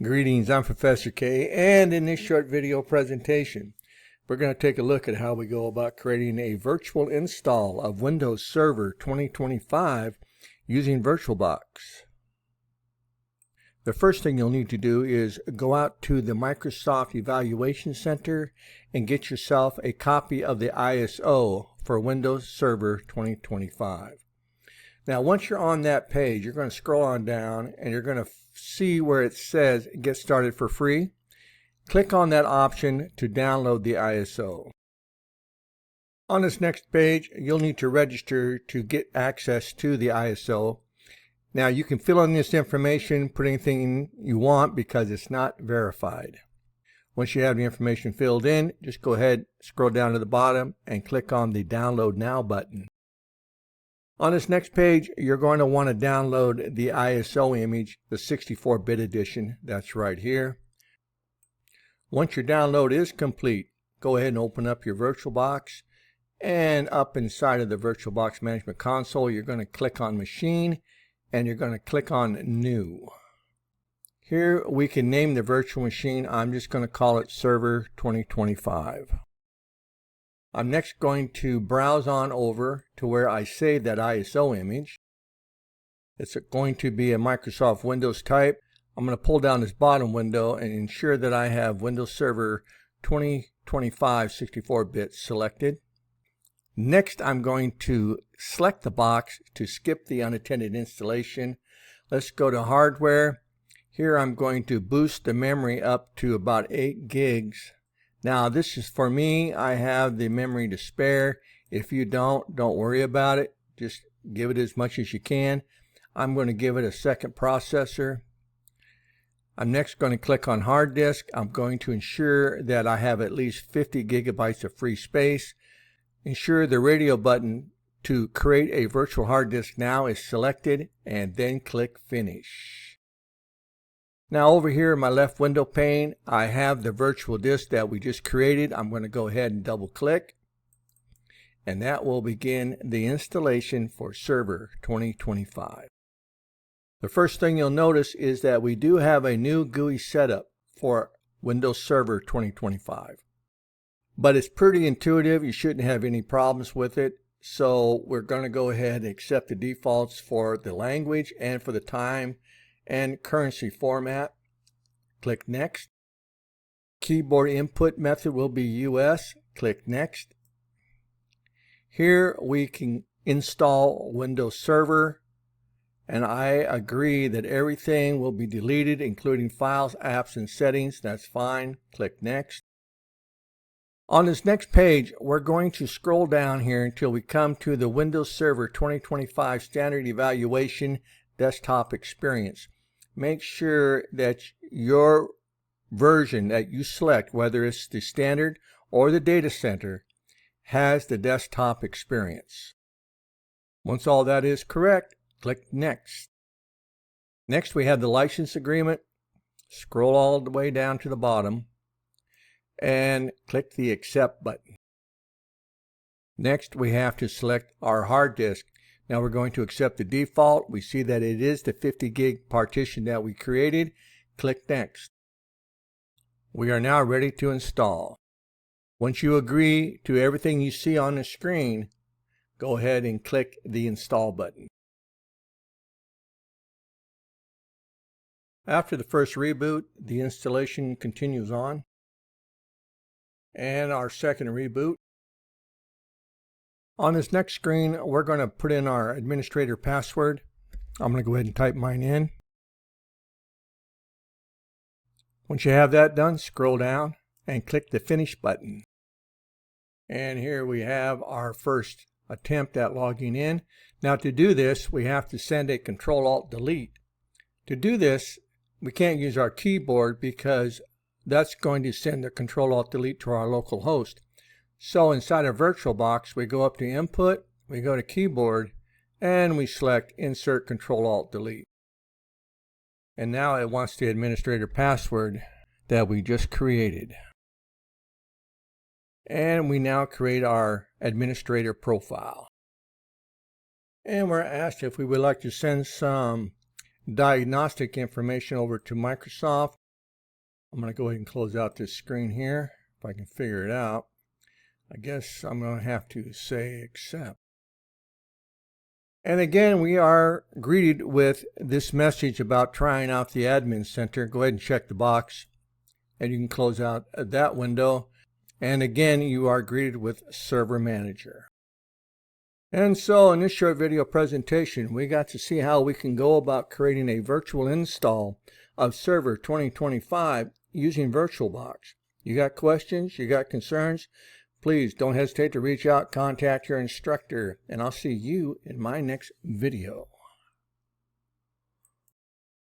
Greetings, I'm Professor K, and in this short video presentation, we're going to take a look at how we go about creating a virtual install of Windows Server 2025 using VirtualBox. The first thing you'll need to do is go out to the Microsoft Evaluation Center and get yourself a copy of the ISO for Windows Server 2025. Now, once you're on that page, you're going to scroll on down and you're going to see where it says Get Started for Free. Click on that option to download the ISO. On this next page, you'll need to register to get access to the ISO. Now, you can fill in this information, put anything you want because it's not verified. Once you have the information filled in, just go ahead, scroll down to the bottom, and click on the Download Now button. On this next page, you're going to want to download the ISO image, the 64-bit edition. That's right here. Once your download is complete, go ahead and open up your VirtualBox. And up inside of the VirtualBox Management Console, you're going to click on Machine, and you're going to click on New. Here we can name the virtual machine. I'm just going to call it Server 2025. I'm next going to browse on over to where I saved that ISO image. It's going to be a Microsoft Windows type. I'm going to pull down this bottom window and ensure that I have Windows Server 2025 64-bit selected. Next, I'm going to select the box to skip the unattended installation. Let's go to Hardware. Here I'm going to boost the memory up to about 8 gigs. Now, this is for me. I have the memory to spare. If you don't worry about it. Just give it as much as you can. I'm going to give it a second processor. I'm next going to click on Hard Disk. I'm going to ensure that I have at least 50 gigabytes of free space. Ensure the radio button to create a virtual hard disk now is selected, and then click Finish. Now over here in my left window pane, I have the virtual disk that we just created. I'm going to go ahead and double click, and that will begin the installation for Server 2025. The first thing you'll notice is that we do have a new GUI setup for Windows Server 2025. But it's pretty intuitive. You shouldn't have any problems with it. So we're going to go ahead and accept the defaults for the language and for the time and currency format. Click Next. Keyboard input method will be US. Click Next. Here we can install Windows Server, and I agree that everything will be deleted, including files, apps, and settings. That's fine. Click Next. On this next page, we're going to scroll down here until we come to the Windows Server 2025 Standard Evaluation Desktop Experience. Make sure that your version that you select, whether it's the standard or the data center, has the desktop experience. Once all that is correct, click Next. Next, we have the license agreement. Scroll all the way down to the bottom and click the Accept button. Next, we have to select our hard disk. Now we're going to accept the default. We see that it is the 50 gig partition that we created. Click Next. We are now ready to install. Once you agree to everything you see on the screen, go ahead and click the Install button. After the first reboot, the installation continues on. And our second reboot. On this next screen, we're going to put in our administrator password. I'm going to go ahead and type mine in. Once you have that done, scroll down and click the Finish button. And here we have our first attempt at logging in. Now to do this, we have to send a Control-Alt-Delete. To do this, we can't use our keyboard because that's going to send the Control-Alt-Delete to our local host. So inside of VirtualBox, we go up to Input, we go to Keyboard, and we select Insert Control-Alt-Delete. And now it wants the administrator password that we just created. And we now create our administrator profile. And we're asked if we would like to send some diagnostic information over to Microsoft. I'm going to go ahead and close out this screen here if I can figure it out. I guess I'm going to have to say accept. And again, we are greeted with this message about trying out the admin center. Go ahead and check the box and you can close out that window. And again, you are greeted with Server Manager. And so in this short video presentation, we got to see how we can go about creating a virtual install of Server 2025 using VirtualBox. You got questions? You got concerns? Please don't hesitate to reach out, contact your instructor, and I'll see you in my next video.